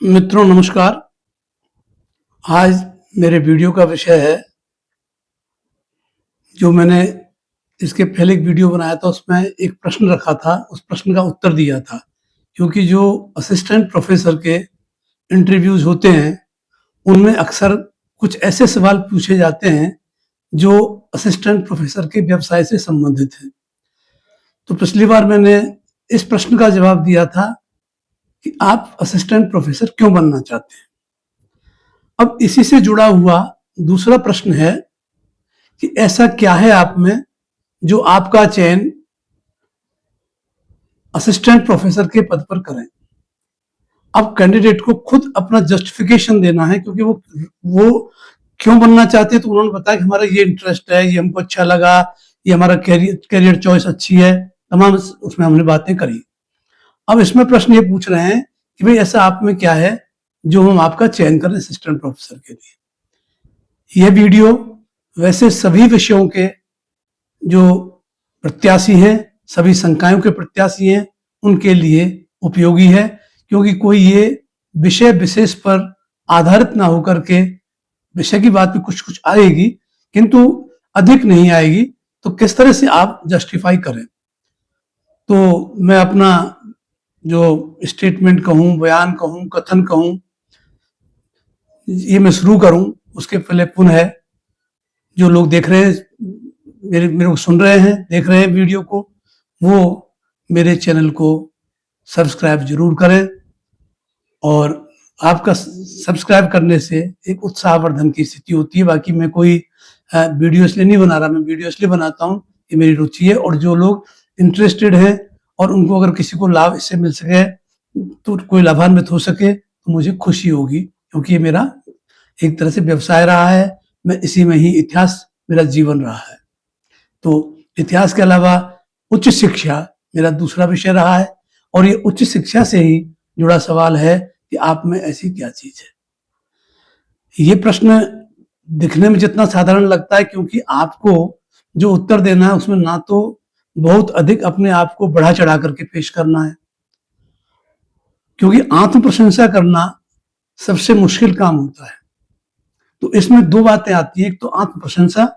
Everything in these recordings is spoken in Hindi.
मित्रों नमस्कार। आज मेरे वीडियो का विषय है, जो मैंने इसके पहले एक वीडियो बनाया था उसमें एक प्रश्न रखा था, उस प्रश्न का उत्तर दिया था। क्योंकि जो असिस्टेंट प्रोफेसर के इंटरव्यूज होते हैं उनमें अक्सर कुछ ऐसे सवाल पूछे जाते हैं जो असिस्टेंट प्रोफेसर के व्यवसाय से संबंधित हैं। तो पिछली बार मैंने इस प्रश्न का जवाब दिया था कि आप असिस्टेंट प्रोफेसर क्यों बनना चाहते हैं। अब इसी से जुड़ा हुआ दूसरा प्रश्न है कि ऐसा क्या है आप में जो आपका चयन असिस्टेंट प्रोफेसर के पद पर करें। अब कैंडिडेट को खुद अपना जस्टिफिकेशन देना है, क्योंकि वो क्यों बनना चाहते हैं। तो उन्होंने बताया कि हमारा ये इंटरेस्ट है, ये हमको अच्छा लगा, ये हमारा कैरियर चॉइस अच्छी है, तमाम उसमें हमने बातें करी। अब इसमें प्रश्न ये पूछ रहे हैं कि भाई ऐसा आप में क्या है जो हम आपका चयन करें असिस्टेंट प्रोफेसर के लिए। यह वीडियो वैसे सभी विषयों के जो प्रत्याशी हैं, सभी संकायों के प्रत्याशी हैं, उनके लिए उपयोगी है। क्योंकि कोई ये विषय विशेष पर आधारित ना होकर के विषय की बात में कुछ कुछ आएगी किंतु अधिक नहीं आएगी, तो किस तरह से आप जस्टिफाई करें। तो मैं अपना जो स्टेटमेंट कहूं, बयान कहूं, कथन कहूं, ये मैं शुरू करूं उसके पहले पुनः जो लोग देख रहे हैं, मेरे को सुन रहे हैं, देख रहे हैं वीडियो को, वो मेरे चैनल को सब्सक्राइब जरूर करें। और आपका सब्सक्राइब करने से एक उत्साहवर्धन की स्थिति होती है। बाकी मैं कोई वीडियो इसलिए नहीं बना रहा, मैं वीडियो इसलिए बनाता हूँ, ये मेरी रुचि है। और जो लोग इंटरेस्टेड हैं और उनको अगर किसी को लाभ इससे मिल सके, तो कोई लाभान्वित हो सके, तो मुझे खुशी होगी। क्योंकि ये मेरा एक तरह से व्यवसाय रहा है, मैं इसी में ही इतिहास मेरा जीवन रहा है। तो इतिहास के अलावा उच्च शिक्षा मेरा दूसरा विषय रहा है। और ये उच्च शिक्षा से ही जुड़ा सवाल है कि आप में ऐसी क्या चीज है। ये प्रश्न दिखने में जितना साधारण लगता है, क्योंकि आपको जो उत्तर देना है उसमें ना तो बहुत अधिक अपने आप को बढ़ा चढ़ा करके पेश करना है, क्योंकि आत्म प्रशंसा करना सबसे मुश्किल काम होता है। तो इसमें दो बातें आती हैं, एक तो आत्म प्रशंसा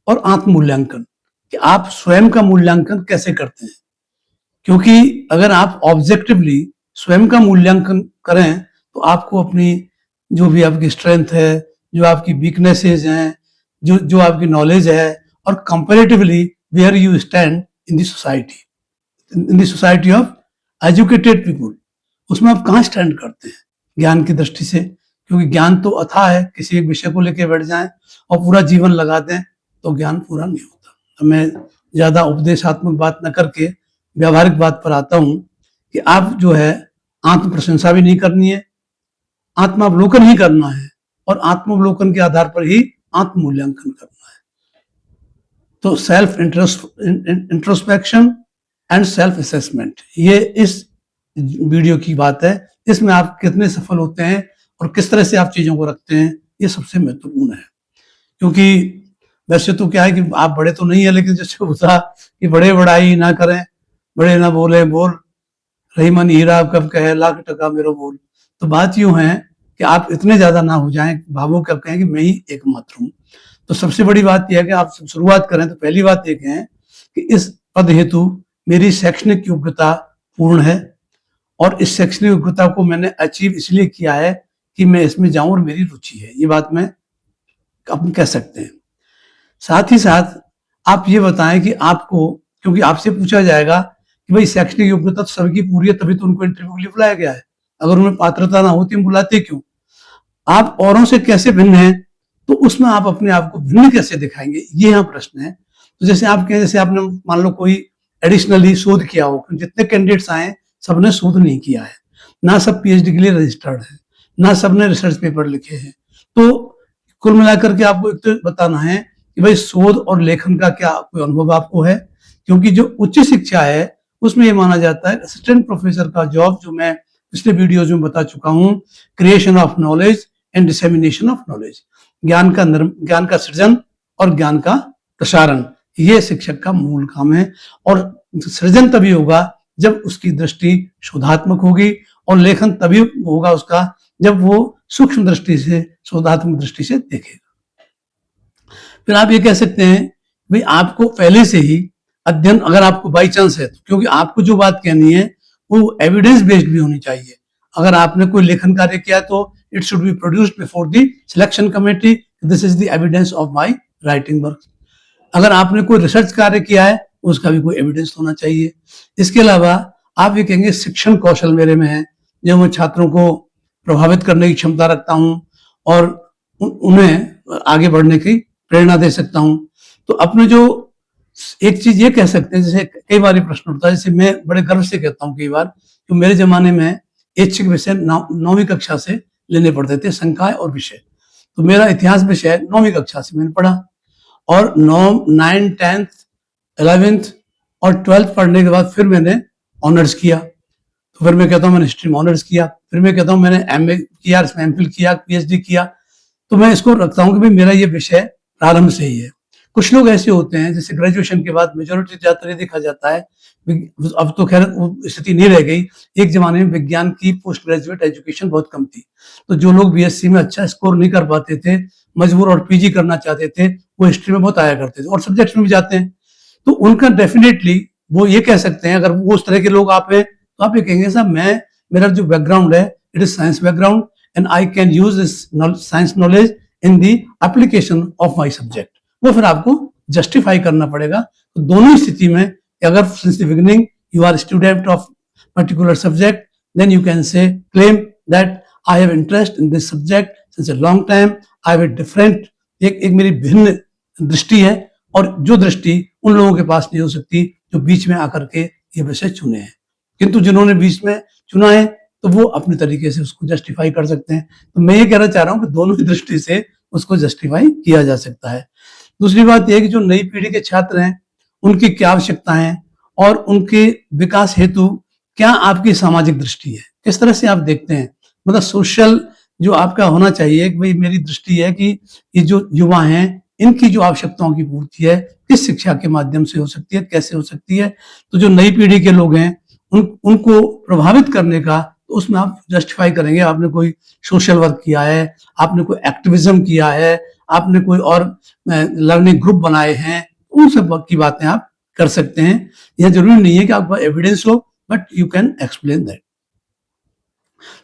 और आत्म मूल्यांकन, कि आप स्वयं का मूल्यांकन कैसे करते हैं। क्योंकि अगर आप ऑब्जेक्टिवली स्वयं का मूल्यांकन करें तो आपको अपनी जो भी आपकी स्ट्रेंथ है, जो आपकी वीकनेसेस हैं, जो आपकी नॉलेज है, और comparatively where you stand in the society of educated people, उसमें आप कहाँ स्टैंड करते हैं ज्ञान की दृष्टि से। क्योंकि ज्ञान तो अथाह है, किसी एक विषय को लेकर बैठ जाएं और पूरा जीवन लगा दें तो ज्ञान पूरा नहीं होता। मैं ज्यादा उपदेशात्मक बात न करके व्यावहारिक बात पर आता हूं कि आप जो है आत्म प्रशंसा भी नहीं करनी है, आत्मावलोकन ही करना है, और आत्मावलोकन के आधार पर ही आत्म मूल्यांकन करना है। तो self introspection and self assessment, ये इस वीडियो की बात है। इसमें आप कितने सफल होते हैं और किस तरह से आप चीजों को रखते हैं, ये सबसे महत्वपूर्ण है। क्योंकि वैसे तो क्या है कि आप बड़े तो नहीं है, लेकिन जैसे होता कि बड़े बड़ाई ना करें, बड़े ना बोले बोल, रही मन हीरा कब कहे लाख टका मेरो बोल। तो बात यूं है कि आप इतने ज्यादा ना हो जाएं भावुक, कब कहें कि मैं ही एकमात्र हूं। तो सबसे बड़ी बात यह है कि आप शुरुआत करें तो पहली बात ये कहें कि इस पद हेतु मेरी शैक्षणिक योग्यता पूर्ण है, और इस शैक्षणिक योग्यता को मैंने अचीव इसलिए किया है कि मैं इसमें जाऊं और मेरी रुचि है। ये बात मैं आप कह सकते हैं। साथ ही साथ आप ये बताएं कि आपको, क्योंकि आपसे पूछा जाएगा कि भाई शैक्षणिक योग्यता तो सबकी पूरी है, तभी तो उनको इंटरव्यू के लिए बुलाया गया है, अगर उन्हें पात्रता ना होती हम बुलाते क्यों। आप औरों से कैसे भिन्न हैं, तो उसमें आप अपने आप को भिन्न कैसे दिखाएंगे, ये यहाँ प्रश्न है। तो जैसे आप कहें, जैसे आपने मान लो कोई एडिशनली शोध किया हो, जितने कैंडिडेट्स आए सबने शोध नहीं किया है, ना सब पीएचडी के लिए रजिस्टर्ड है, ना सबने रिसर्च पेपर लिखे हैं। तो कुल मिलाकर के आपको एक तो बताना है कि भाई शोध और लेखन का क्या कोई अनुभव आपको है। क्योंकि जो उच्च शिक्षा है उसमें ये माना जाता है असिस्टेंट प्रोफेसर का जॉब, जो मैं पिछले वीडियोज में बता चुका हूँ, creation of knowledge and dissemination of knowledge, ज्ञान का सृजन और ज्ञान का प्रसारण, ये शिक्षक का मूल काम है। और सृजन तभी होगा जब उसकी दृष्टि शोधात्मक होगी और लेखन तभी होगा उसका जब वो सूक्ष्म दृष्टि से, शोधात्मक दृष्टि से देखेगा। फिर आप ये कह सकते हैं भाई आपको पहले से ही अध्ययन, अगर आपको बाई चांस है, क्योंकि आपको जो बात कहनी है वो एविडेंस बेस्ड भी होनी चाहिए। अगर आपने कोई लेखन कार्य किया तो it should be produced before the selection committee, this is the evidence of my writing work. अगर आपने कोई रिसर्च कार्य किया है उसका भी कोई एविडेंस होना चाहिए। इसके अलावा आप ये कहेंगे शिक्षण कौशल मेरे में है, जो मैं छात्रों को प्रभावित करने की क्षमता रखता हूं और उन्हें आगे बढ़ने की प्रेरणा दे सकता हूं। तो अपने जो एक चीज ये कह सकते हैं, जैसे कई बार प्रश्न उठता है, जैसे मैं बड़े गर्व से कहता हूँ कई बार कि मेरे जमाने में ऐच्छिक विषय 9वीं कक्षा से लेने पड़ते थे, संकाय और विषय। तो मेरा इतिहास विषय 9वीं कक्षा से मैंने पढ़ा और 9, 10th, 11th और 12th पढ़ने के बाद फिर मैंने ऑनर्स किया। तो फिर मैं कहता हूँ मैंने हिस्ट्री में ऑनर्स किया, फिर मैं कहता हूँ मैंने एमए किया, इसमें एमफिल किया, पीएचडी किया। तो मैं इसको रखता हूँ कि भाई मेरा ये विषय प्रारंभ से ही है। कुछ लोग ऐसे होते हैं जैसे ग्रेजुएशन के बाद मेजोरिटी ज्यादातर ये देखा जाता है, अब तो खैर स्थिति नहीं रह गई, एक जमाने में विज्ञान की पोस्ट ग्रेजुएट एजुकेशन बहुत कम थी, तो जो लोग बीएससी में अच्छा स्कोर नहीं कर पाते थे, मजबूर और पीजी करना चाहते थे, वो हिस्ट्री में बहुत आया करते थे और सब्जेक्ट्स में भी जाते हैं। तो उनका डेफिनेटली वो ये कह सकते हैं, अगर वो उस तरह के लोग आप हैं तो आप ये कहेंगे साहब मेरा जो बैकग्राउंड है it is science background and I can use this science knowledge in the application of my subject. वो फिर आपको जस्टिफाई करना पड़ेगा। तो दोनों स्थिति में अगर since the beginning you are student of particular subject, then you can say claim that I have interest in this subject since a long time, I have different, एक मेरी भिन्न दृष्टि है और जो दृष्टि उन लोगों के पास नहीं हो सकती जो बीच में आकर के ये विषय चुने हैं। किंतु जिन्होंने बीच में चुना है तो वो अपने तरीके से उसको जस्टिफाई कर सकते हैं। तो मैं ये कहना चाह रहा हूँ कि दोनों ही दृष्टि से उसको जस्टिफाई किया जा सकता है। दूसरी बात यह कि जो नई पीढ़ी के छात्र हैं उनकी क्या आवश्यकताएं हैं और उनके विकास हेतु क्या आपकी सामाजिक दृष्टि है, किस तरह से आप देखते हैं, मतलब सोशल जो आपका होना चाहिए कि भाई मेरी दृष्टि है कि ये जो युवा हैं इनकी जो आवश्यकताओं की पूर्ति है किस शिक्षा के माध्यम से हो सकती है, कैसे हो सकती है। तो जो नई पीढ़ी के लोग हैं उनको प्रभावित करने का, तो उसमें आप जस्टिफाई करेंगे आपने कोई सोशल वर्क किया है, आपने कोई एक्टिविज्म किया है, आपने कोई और लर्निंग ग्रुप बनाए हैं, उन सब की बातें आप कर सकते हैं। यह जरूरी नहीं है कि आपका एविडेंस हो, but you can explain that.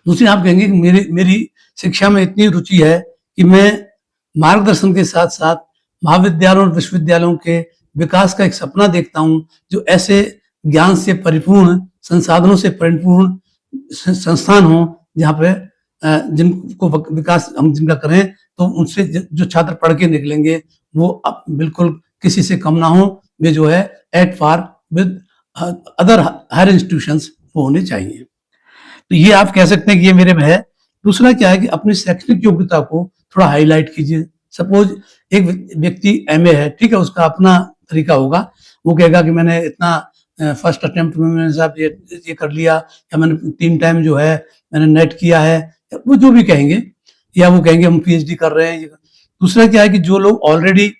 दूसरी आप कहेंगे कि मेरी शिक्षा में इतनी रुचि है कि मैं मार्गदर्शन के साथ साथ महाविद्यालयों और विश्वविद्यालयों के विकास का एक सपना देखता हूं, जो ऐसे ज्ञान से परिपूर्ण, संसाधनों से परिपूर्ण संस्थान हो जहाँ पे जिनको विकास हम जिनका करें तो उनसे जो छात्र पढ़ के निकलेंगे वो बिल्कुल किसी से कम ना हो, वे जो है at par with other higher institutions वो होने चाहिए। तो ये आप कह सकते हैं कि ये मेरे में है। दूसरा क्या है कि अपनी शैक्षणिक योग्यता को थोड़ा हाईलाइट कीजिए। सपोज एक व्यक्ति एमए है, ठीक है, उसका अपना तरीका होगा, वो कहेगा कि मैंने इतना फर्स्ट अटेम्प्ट में मैंने साहब ये कर लिया, या मैंने 3 टाइम जो है मैंने नेट किया है, वो जो भी कहेंगे, या वो कहेंगे हम पीएचडी कर रहे हैं। दूसरा क्या है कि जो लोग ऑलरेडी,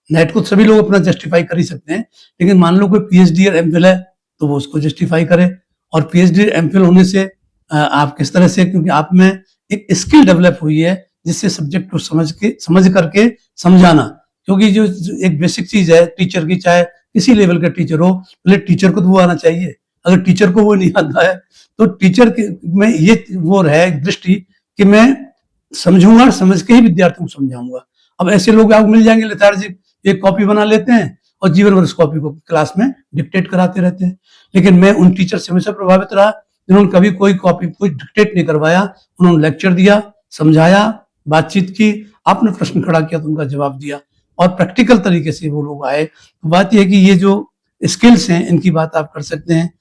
नेट को सभी लोग अपना जस्टिफाई कर ही सकते हैं, लेकिन मान लो कोई पीएचडी और एमफिल है तो वो उसको जस्टिफाई करे। और पीएचडी और एमफिल होने से आप किस तरह से, क्योंकि आप में एक स्किल डेवलप हुई है जिससे सब्जेक्ट को समझ करके समझाना, क्योंकि जो एक बेसिक चीज है टीचर की, चाहे किसी लेवल का टीचर हो, पहले टीचर को तो वो आना चाहिए। अगर टीचर को वो नहीं आता है तो टीचर में ये वो है दृष्टि कि मैं समझूंगा और समझ के ही विद्यार्थियों को समझाऊंगा। अब ऐसे लोग आपको मिल जाएंगे लेथार्जिक, एक कॉपी बना लेते हैं और जीवन भर उस कॉपी को क्लास में डिक्टेट कराते रहते हैं। लेकिन मैं उन टीचर से हमेशा प्रभावित रहा जिन्होंने कभी कोई कॉपी कोई डिक्टेट नहीं करवाया, उन्होंने लेक्चर दिया, समझाया, बातचीत की, आपने प्रश्न खड़ा किया तो उनका जवाब दिया और प्रैक्टिकल तरीके से वो लोग आए। तो बात यह है कि ये जो स्किल्स हैं इनकी बात आप कर सकते हैं।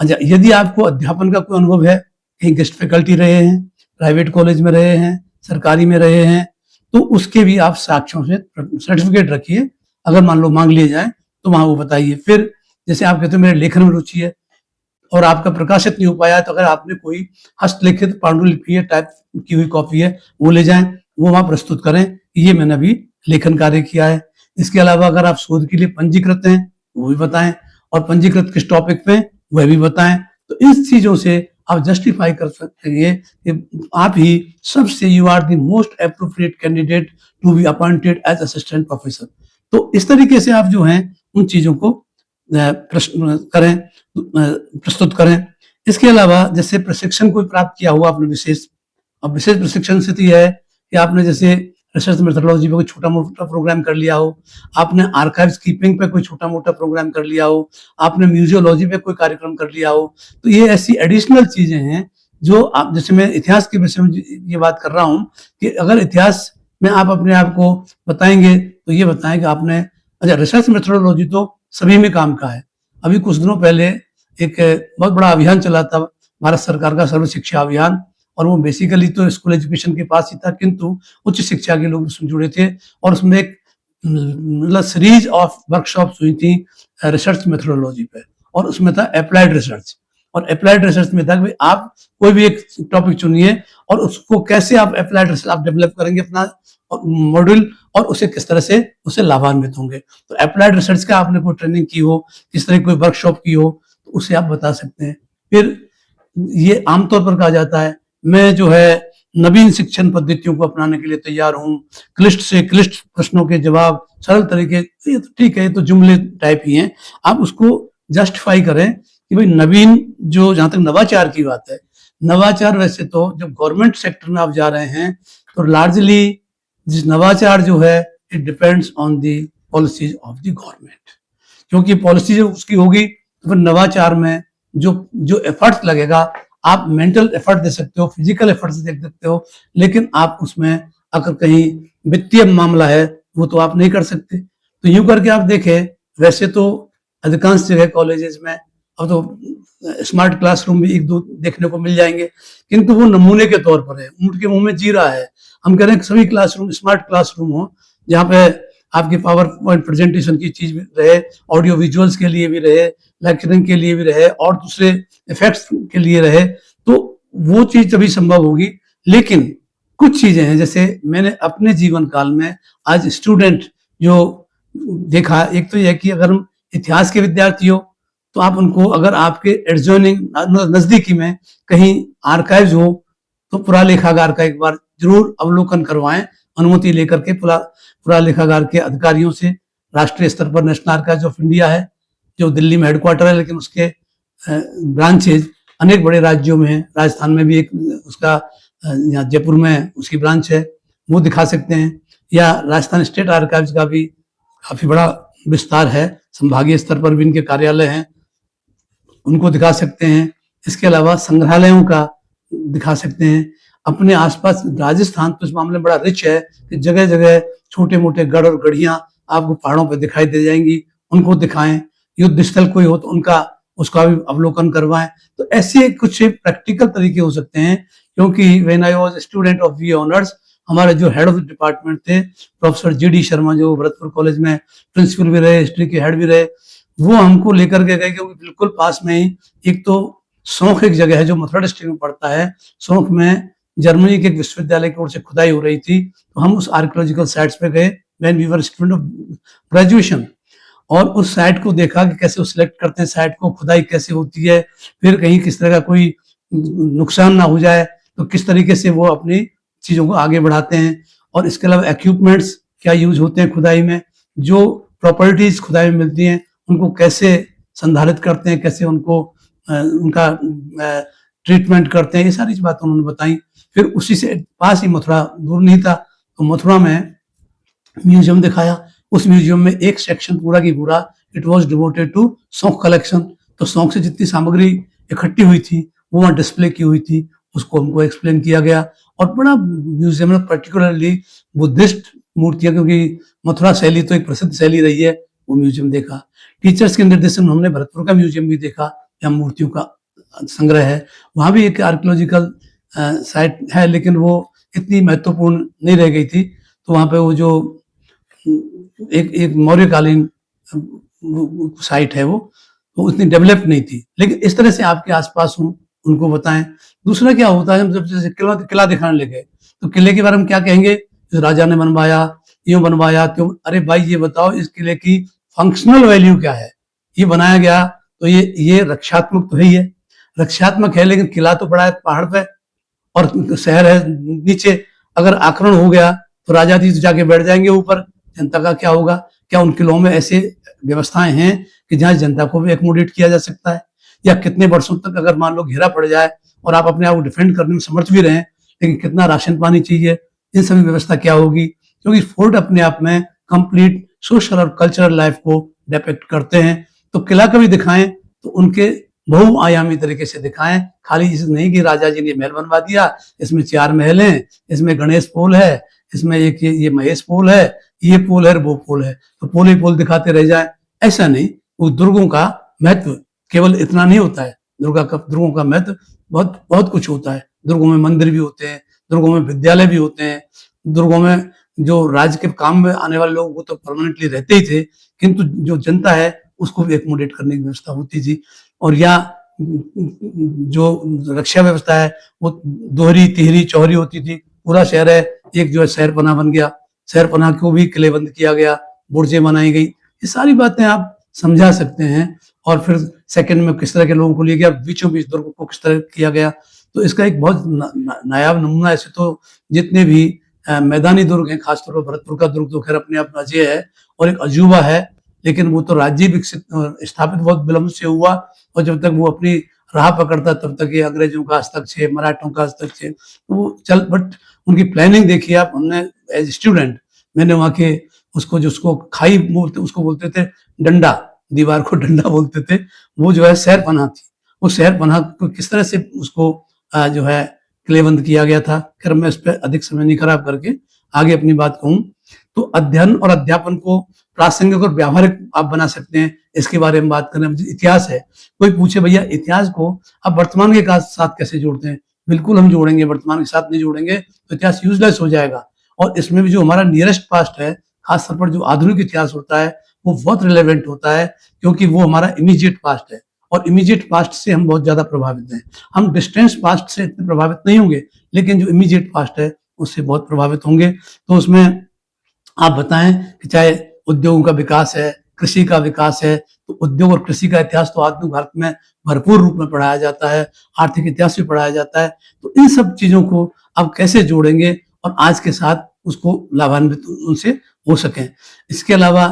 अच्छा, यदि आपको अध्यापन का कोई अनुभव है, कहीं गेस्ट फैकल्टी रहे हैं, प्राइवेट कॉलेज में रहे हैं, सरकारी में रहे हैं, तो उसके भी आप साक्ष्यों से सर्टिफिकेट रखिए। अगर मान लो मांग लिए जाए तो वहां वो बताइए। फिर जैसे आप कहते हो मेरे लेखन में रुचि है और आपका प्रकाशित नहीं हो पाया, तो अगर आपने कोई हस्तलिखित पांडुलिपि है, टाइप की हुई कॉपी है, वो ले जाएं, वो वहां प्रस्तुत करें, ये मैंने अभी लेखन कार्य किया है। इसके अलावा अगर आप शोध के लिए पंजीकृत हैं वो भी बताएं, और पंजीकृत किस टॉपिक पे वह भी बताएं। तो इन चीजों से आप जस्टिफाई कर सकेंगे कि आप ही सबसे you are the most appropriate candidate to be appointed as assistant professor. तो इस तरीके से आप जो हैं उन चीजों को प्रश्न करें, प्रस्तुत करें। इसके अलावा जैसे प्रशिक्षण कोई प्राप्त किया हुआ आपने विशेष, अब विशेष प्रशिक्षण से तो यह है कि आपने जैसे रिसर्च मेथोडोलॉजी पे कोई छोटा मोटा प्रोग्राम कर लिया हो, आपने आर्काइव्स कीपिंग पे कोई छोटा मोटा प्रोग्राम कर लिया हो, आपने म्यूजियोलॉजी पे कोई कार्यक्रम कर लिया हो, तो ये ऐसी एडिशनल चीजें हैं जो आप, जैसे मैं इतिहास के विषय में ये बात कर रहा हूँ कि अगर इतिहास में आप अपने आप को बताएंगे तो ये बताएं कि आपने, अच्छा रिसर्च मेथोडोलॉजी तो सभी में काम का है। अभी कुछ दिनों पहले एक बहुत बड़ा अभियान चला था भारत सरकार का, सर्व शिक्षा अभियान, और वो बेसिकली तो स्कूल एजुकेशन के पास ही था, किंतु उच्च शिक्षा के लोग उसमें जुड़े थे, और उसमें एक मतलब सीरीज ऑफ वर्कशॉप्स हुई थी रिसर्च मेथोडोलॉजी पे, और उसमें था अप्लाइड रिसर्च। और अप्लाइड रिसर्च में था कि आप कोई भी एक टॉपिक चुनिए और उसको कैसे आप अप्लाइड रिसर्च आप डेवलप करेंगे अपना मॉड्यूल, और उसे किस तरह से उससे लाभान्वित होंगे। तो अप्लाइड रिसर्च का आपने कोई ट्रेनिंग की हो, किस तरह की कोई वर्कशॉप की हो, तो उसे आप बता सकते हैं। फिर ये आमतौर पर कहा जाता है मैं जो है नवीन शिक्षण पद्धतियों को अपनाने के लिए तैयार हूँ, क्लिष्ट से क्लिष्ट प्रश्नों के जवाब सरल तरीके, ये तो ठीक है, ये तो जुमले टाइप ही हैं। आप उसको जस्टिफाई करें कि भाई नवीन, जो जहां तक नवाचार की बात है, नवाचार वैसे तो जब गवर्नमेंट सेक्टर में आप जा रहे हैं तो लार्जली जिस नवाचार जो है it depends on the policies of the government, क्योंकि पॉलिसी जो उसकी होगी तो फिर नवाचार में जो जो एफर्ट लगेगा, आप मेंटल एफर्ट दे सकते हो, फिजिकल एफर्ट दे सकते हो, लेकिन आप उसमें अगर कहीं वित्तीय मामला है वो तो आप नहीं कर सकते। तो यूं करके आप देखें, वैसे तो अधिकांश जगह कॉलेजेस में अब तो स्मार्ट क्लासरूम भी एक दो देखने को मिल जाएंगे, किंतु वो नमूने के तौर पर है, ऊंट के मुंह में जीरा है। हम कह रहे हैं कि सभी क्लासरूम स्मार्ट क्लासरूम हो, जहाँ पे आपकी पावर पॉइंट प्रेजेंटेशन की चीज भी रहे, ऑडियो विजुअल्स के लिए भी रहे, लेक्चरिंग के लिए भी रहे, और दूसरे इफेक्ट्स के लिए रहे, तो वो चीज तभी संभव होगी। लेकिन कुछ चीजें हैं, जैसे मैंने अपने जीवन काल में आज स्टूडेंट जो देखा, एक तो यह कि अगर हम इतिहास के विद्यार्थी हो तो आप उनको, अगर आपके एडजॉइनिंग नजदीकी में कहीं आर्काइव्स हो तो पुरालेखागार का एक बार जरूर अवलोकन करवाएं, अनुमति लेकर के पुरालेखागार के अधिकारियों से। राष्ट्रीय स्तर पर नेशनल आर्काइव्स ऑफ इंडिया है जो दिल्ली में हेडक्वार्टर है, लेकिन उसके ब्रांचेज अनेक बड़े राज्यों में है, राजस्थान में भी एक उसका, यहाँ जयपुर में उसकी ब्रांच है, वो दिखा सकते हैं। या राजस्थान स्टेट आर्काइव्स का भी काफी बड़ा विस्तार है, संभागीय स्तर पर भी इनके कार्यालय हैं, उनको दिखा सकते हैं। इसके अलावा संग्रहालयों का दिखा सकते हैं। अपने आसपास राजस्थान तो इस मामले में बड़ा रिच है कि जगह जगह छोटे मोटे गढ़ और गढ़ियां आपको पहाड़ों पर दिखाई दे जाएंगी, उनको दिखाएं। युद्ध स्थल कोई हो तो उनका, उसका भी अवलोकन करवाएं। तो ऐसे कुछ प्रैक्टिकल तरीके हो सकते हैं, क्योंकि when I was student of BA honours, हमारे जो हेड ऑफ द डिपार्टमेंट थे प्रोफेसर जीडी शर्मा, जो भरतपुर कॉलेज में प्रिंसिपल भी रहे, हिस्ट्री के हेड भी रहे, वो हमको लेकर के गए, क्योंकि बिल्कुल पास में ही एक तो सौंख एक जगह है जो मथुरा डिस्ट्रिक्ट में पड़ता है। सौंख में जर्मनी के एक विश्वविद्यालय की ओर से खुदाई हो रही थी, तो हम उस आर्कियोलॉजिकल साइट्स पे गए when we were student of graduation, और उस साइट को देखा कि कैसे वो सिलेक्ट करते हैं साइट को, खुदाई कैसे होती है, फिर कहीं किस तरह का कोई नुकसान ना हो जाए तो किस तरीके से वो अपनी चीजों को आगे बढ़ाते हैं। और इसके अलावा इक्विपमेंट्स क्या यूज होते हैं खुदाई में, जो प्रॉपर्टीज खुदाई में मिलती हैं उनको कैसे संधारित करते हैं, कैसे उनको उनका ट्रीटमेंट करते हैं, ये सारी बातें उन्होंने बताई। फिर उसी से पास ही मथुरा दूर नहीं था, तो मथुरा में म्यूजियम दिखाया। उस म्यूजियम में एक सेक्शन पूरा की पूरा इट वाज डिवोटेड टू सौंख कलेक्शन। तो सौंख से जितनी सामग्री इकट्ठी हुई थी वो वहाँ डिस्प्ले की हुई थी, उसको हमको एक्सप्लेन किया गया। और बड़ा म्यूजियम में पर्टिकुलरली बुद्धिस्ट मूर्तियां, क्योंकि मथुरा शैली तो एक प्रसिद्ध शैली रही है, वो म्यूजियम देखा। टीचर्स के निर्देशन में हमने भरतपुर का म्यूजियम भी देखा, जहाँ मूर्तियों का संग्रह है। वहां भी एक आर्कियोलॉजिकल साइट है, लेकिन वो इतनी महत्वपूर्ण नहीं रह गई थी। तो वहां पे वो जो एक मौर्यकालीन साइट है वो, तो उतनी डेवलप नहीं थी। लेकिन इस तरह से आपके आसपास हो, उनको बताएं। दूसरा क्या होता है, हम जब जैसे किला दिखाने लगे तो किले के बारे में क्या कहेंगे, इस राजा ने बनवाया, यूं बनवाया क्यों। अरे भाई ये बताओ इस किले की फंक्शनल वैल्यू क्या है, ये बनाया गया तो ये रक्षात्मक तो है ही है। रक्षात्मक है, लेकिन किला तो पड़ा है पहाड़ पे और शहर है नीचे। अगर आक्रमण हो गया तो राजा जी तो जाके बैठ जाएंगे ऊपर, जनता का क्या होगा? क्या उन किलों में ऐसे व्यवस्थाएं हैं कि जहां जनता को भी एकोमोडेट किया जा सकता है? या कितने वर्षों तक अगर मान लो घेरा पड़ जाए और आप अपने आप को डिफेंड करने में समर्थ भी रहें, लेकिन कितना राशन पानी चाहिए, इन सभी व्यवस्था क्या होगी? क्योंकि फोर्ट अपने आप में कंप्लीट सोशल और कल्चरल लाइफ को डिपेक्ट करते हैं। तो किला कभी दिखाएं तो उनके बहुआयामी तरीके से दिखाएं, खाली इस नहीं कि राजा जी ने महल बनवा दिया, इसमें 4 महल हैं, इसमें गणेश पोल है, इसमें एक ये महेश पोल है, ये पोल है, वो पोल है, तो पोल ही पोल दिखाते रह जाए, ऐसा नहीं। वो दुर्गों का महत्व केवल इतना नहीं होता है, दुर्गों का महत्व बहुत बहुत कुछ होता है। दुर्गों में मंदिर भी होते हैं, दुर्गों में विद्यालय भी होते हैं, दुर्गों में जो राज्य के काम में आने वाले लोग वो तो परमानेंटली रहते ही थे, किंतु जो जनता है उसको भी एकोमोडेट करने की व्यवस्था होती थी। और या जो रक्षा व्यवस्था है वो दोहरी, तिहरी, चौहरी होती थी। पूरा शहर है, एक जो है शहरपनाह बन गया, शहरपनाह को भी किलेबंद किया गया, बुर्जें बनाई गई। ये सारी बातें आप समझा सकते हैं। और फिर सेकंड में किस तरह के लोगों को लिया गया, बीचों बीच दुर्ग को किस तरह किया गया, तो इसका एक बहुत नायाब नमूना। ऐसे तो जितने भी मैदानी दुर्ग हैं, खासतौर पर भरतपुर का दुर्ग तो खैर अपने आप में अजय है और एक अजूबा है, लेकिन वो तो राज्य विकसित स्थापित बहुत विलंब से हुआ, और जब तक वो अपनी राह पकड़ता तब तक ये अंग्रेजों का हस्तक्षेप, मराठों का हस्तक्षेप तो वो चल। बट उनकी प्लानिंग देखिए आप, हमने एज स्टूडेंट मैंने वहाँ के उसको जिसको खाई बोलते उसको बोलते थे डंडा, दीवार को डंडा बोलते थे, वो जो है शहरपनाह थी। वो शहरपनाह को किस तरह से उसको जो है किलेबंद किया गया था। खैर मैं इस पर अधिक समय नहीं खराब करके आगे अपनी बात कहूँ तो अध्ययन और अध्यापन को प्रासंगिक और व्यावहारिक आप बना सकते हैं, इसके बारे में बात करें। इतिहास है, कोई पूछे भैया इतिहास को आप वर्तमान के साथ कैसे जोड़ते हैं? बिल्कुल हम जोड़ेंगे, वर्तमान के साथ नहीं जोड़ेंगे तो इतिहास यूजलेस हो जाएगा। और इसमें भी जो हमारा नियरेस्ट पास्ट है, खासतौर पर जो आधुनिक इतिहास होता है वो बहुत रिलेवेंट होता है, क्योंकि वो हमारा इमीडिएट पास्ट है और इमीडिएट पास्ट से हम बहुत ज्यादा प्रभावित हैं। हम डिस्टेंस पास्ट से इतने प्रभावित नहीं होंगे, लेकिन जो इमीडिएट पास्ट है उससे बहुत प्रभावित होंगे। तो उसमें आप बताएं कि चाहे उद्योगों का विकास है, कृषि का विकास है, तो उद्योग और कृषि का इतिहास तो आधुनिक भारत में भरपूर रूप में पढ़ाया जाता है, आर्थिक इतिहास भी पढ़ाया जाता है। तो इन सब चीजों को आप कैसे जोड़ेंगे और आज के साथ उसको लाभान्वित उनसे हो सकें। इसके अलावा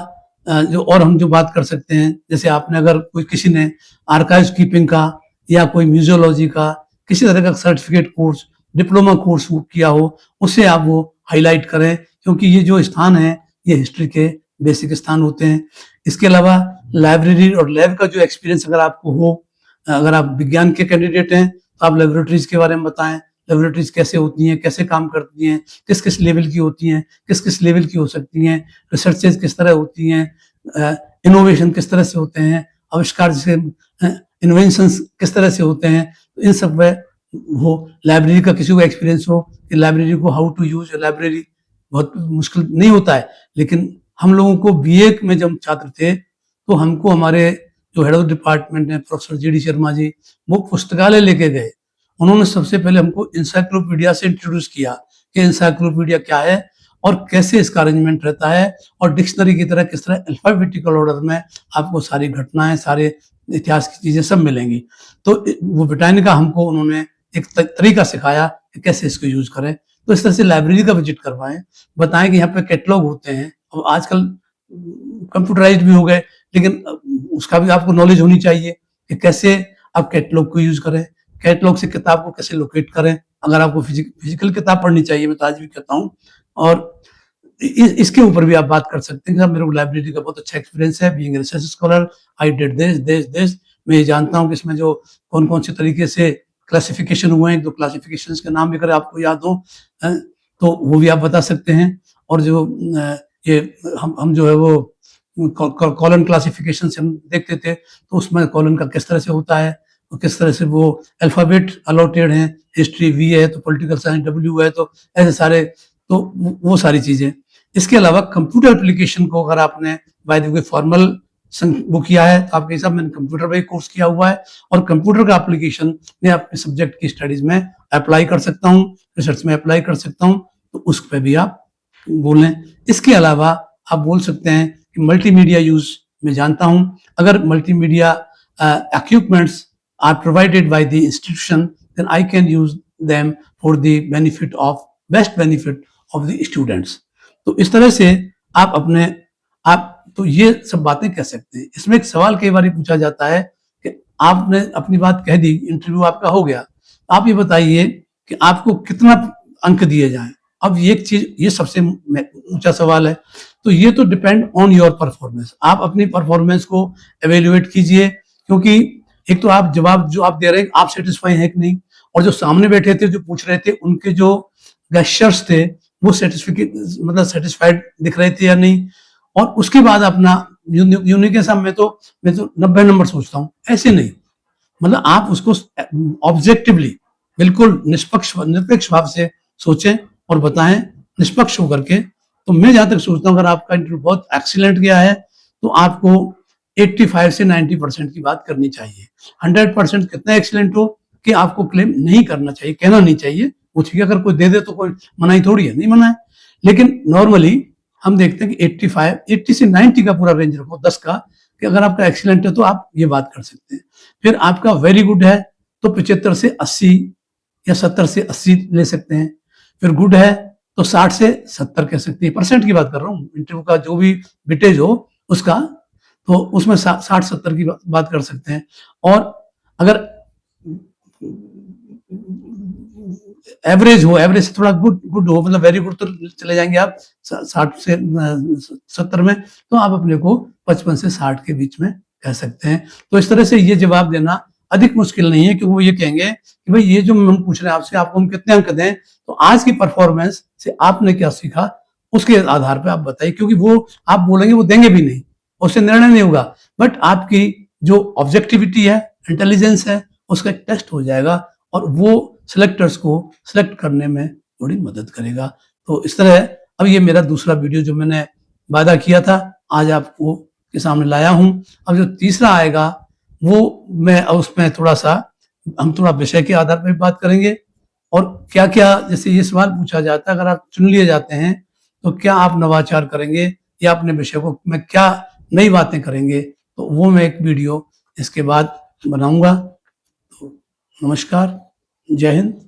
जो और हम जो बात कर सकते हैं, जैसे आपने अगर कोई किसी ने आर्काइव कीपिंग का या कोई म्यूजियोलॉजी का किसी तरह का सर्टिफिकेट कोर्स, डिप्लोमा कोर्स किया हो, उसे आप वो हाईलाइट करें, क्योंकि ये जो स्थान है ये हिस्ट्री के बेसिक स्थान होते हैं। इसके अलावा लाइब्रेरी और लैब का जो एक्सपीरियंस अगर आपको हो, अगर आप विज्ञान के कैंडिडेट हैं तो आप लेबोरेटरीज के बारे में बताएं, लेबोरेटरीज कैसे होती हैं, कैसे काम करती हैं, किस किस लेवल की होती हैं, किस किस लेवल की हो सकती हैं, रिसर्चेज किस तरह होती हैं, इनोवेशन किस तरह से होते हैं, आविष्कार जैसे इन्वेंशंस किस तरह से होते हैं। तो इन सब में हो, लाइब्रेरी का किसी को एक्सपीरियंस हो कि लाइब्रेरी को हाउ टू यूज लाइब्रेरी, बहुत मुश्किल नहीं होता है। लेकिन हम लोगों को बीए में जब छात्र थे तो हमको हमारे जो हेड ऑफ डिपार्टमेंट है professor G D Sharma ji, वो पुस्तकालय लेके गए। उन्होंने सबसे पहले हमको इंसाइक्लोपीडिया से इंट्रोड्यूस किया कि इंसाइक्लोपीडिया क्या है और कैसे इसका अरेंजमेंट रहता है, और डिक्शनरी की तरह किस तरह अल्फाबेटिकल ऑर्डर में आपको सारी घटनाएं, सारे इतिहास की चीजें सब मिलेंगी। तो वो ब्रिटानिका हमको उन्होंने एक तरीका सिखाया कि कैसे इसको यूज करें। तो इस तरह से लाइब्रेरी का विजिट करवाएं, बताएं कि यहाँ पे कैटलॉग होते हैं। अब आजकल कंप्यूटराइज्ड भी हो गए, लेकिन उसका भी आपको नॉलेज होनी चाहिए कि कैसे आप कैटलॉग को यूज करें, कैटलॉग से किताब को कैसे लोकेट करें। अगर आपको फिजिकल किताब पढ़नी चाहिए, मैं तो आज भी कहता हूँ। और इसके ऊपर भी आप बात कर सकते हैं कि मेरे को लाइब्रेरी का बहुत अच्छा एक्सपीरियंस है, being research scholar I did this. मैं ये जानता हूँ कि इसमें जो कौन कौन से तरीके से क्लासिफिकेशन हुए हैं, 1-2 क्लासिफिकेशंस के नाम भी अगर आपको याद हो तो वो भी आप बता सकते हैं। और जो ये हम जो है वो कॉलन क्लासिफिकेशन से हम देखते थे, तो उसमें कॉलन का किस तरह से होता है, तो किस तरह से वो अल्फाबेट अलॉटेड हैं, हिस्ट्री वी है तो पॉलिटिकल साइंस डब्ल्यू है, तो ऐसे सारे, तो वो सारी चीजें। इसके अलावा कंप्यूटर एप्लीकेशन को अगर आपने बाय द वे फॉर्मल वो किया है तो आपके हिसाब मैंने कंप्यूटर पे कोर्स किया हुआ है, और कंप्यूटर का एप्लीकेशन मैं अपने सब्जेक्ट की स्टडीज में अप्लाई कर सकता हूँ, रिसर्च में अप्लाई कर सकता हूँ, तो उस पर भी आप बोलें। इसके अलावा आप बोल सकते हैं कि मल्टीमीडिया यूज मैं जानता हूँ। अगर multimedia equipments are provided by the institution, then I can use them for the best benefit of the students. तो इस तरह से आप तो ये सब बातें कह सकते हैं। इसमें एक सवाल कई बार पूछा जाता है कि आपने अपनी बात कह दी, इंटरव्यू आपका हो गया, आप ये बताइए कि आपको कितना अंक दिए जाएं। अब ये एक चीज, ये सबसे ऊंचा सवाल है। तो ये तो डिपेंड ऑन योर परफॉर्मेंस। आप अपनी परफॉर्मेंस को एवेल्युएट कीजिए, क्योंकि एक तो आप जवाब जो आप दे रहे हैं आप सेटिस्फाई हैं कि नहीं, और जो सामने बैठे थे जो पूछ रहे थे उनके जो गेस्चर्स थे वो सेटिस्फाइड दिख रहे थे या नहीं। और उसके बाद अपना यूनिक के साथ मैं तो 90 नंबर सोचता हूँ, ऐसे नहीं। मतलब आप उसको ऑब्जेक्टिवली बिल्कुल निष्पक्ष भाव से सोचें और बताएं, निष्पक्ष होकर के। तो मैं जहां तक सोचता हूँ अगर आपका इंटरव्यू बहुत एक्सीलेंट गया है तो आपको 85 से 90% की बात करनी चाहिए। 100% कितना एक्सीलेंट हो कि आपको क्लेम नहीं करना चाहिए, कहना नहीं चाहिए। वो ठीक है, अगर कोई दे दे तो कोई मनाही थोड़ी है, नहीं मना है। लेकिन नॉर्मली हम देखते हैं कि 80 से 90 का पूरा रेंज रखो, 10 का, कि अगर आपका एक्सीलेंट है तो आप ये बात कर सकते हैं। फिर आपका वेरी गुड है तो 75 से 80 या 70 से 80 ले सकते हैं। फिर गुड है तो 60 से 70 कह सकते हैं। परसेंट की बात कर रहा हूँ, इंटरव्यू का जो भी बिटेज हो उसका, तो उसमें 60-70 की बात कर सकते हैं। और अगर एवरेज हो, एवरेज से थोड़ा गुड हो, मतलब वेरी गुड, तो चले जाएंगे आप 60 से 70 में, तो आप अपने को 55 से 60 के बीच में कह सकते हैं। तो इस तरह से ये जवाब देना अधिक मुश्किल नहीं है, क्योंकि वो ये कहेंगे कि भाई ये जो हम पूछ रहे हैं आपसे, आपको हम कितने अंक दें, तो आज की परफॉर्मेंस से आपने क्या सीखा उसके आधार पर आप बताइए। क्योंकि वो आप बोलेंगे वो देंगे भी नहीं, उससे निर्णय नहीं होगा, बट आपकी जो ऑब्जेक्टिविटी है, इंटेलिजेंस है, उसका एक टेस्ट हो जाएगा और वो सिलेक्टर्स को सिलेक्ट करने में थोड़ी मदद करेगा। तो इस तरह अब ये मेरा दूसरा वीडियो जो मैंने वादा किया था आज आपको के सामने लाया हूं। अब जो तीसरा आएगा वो मैं उसमें हम थोड़ा विषय के आधार पर बात करेंगे, और क्या क्या, जैसे ये सवाल पूछा जाता है अगर आप चुन लिए जाते हैं तो क्या आप नवाचार करेंगे या अपने विषय को में क्या नई बातें करेंगे, तो वो मैं एक वीडियो इसके बाद बनाऊंगा। तो नमस्कार, जय हिंद।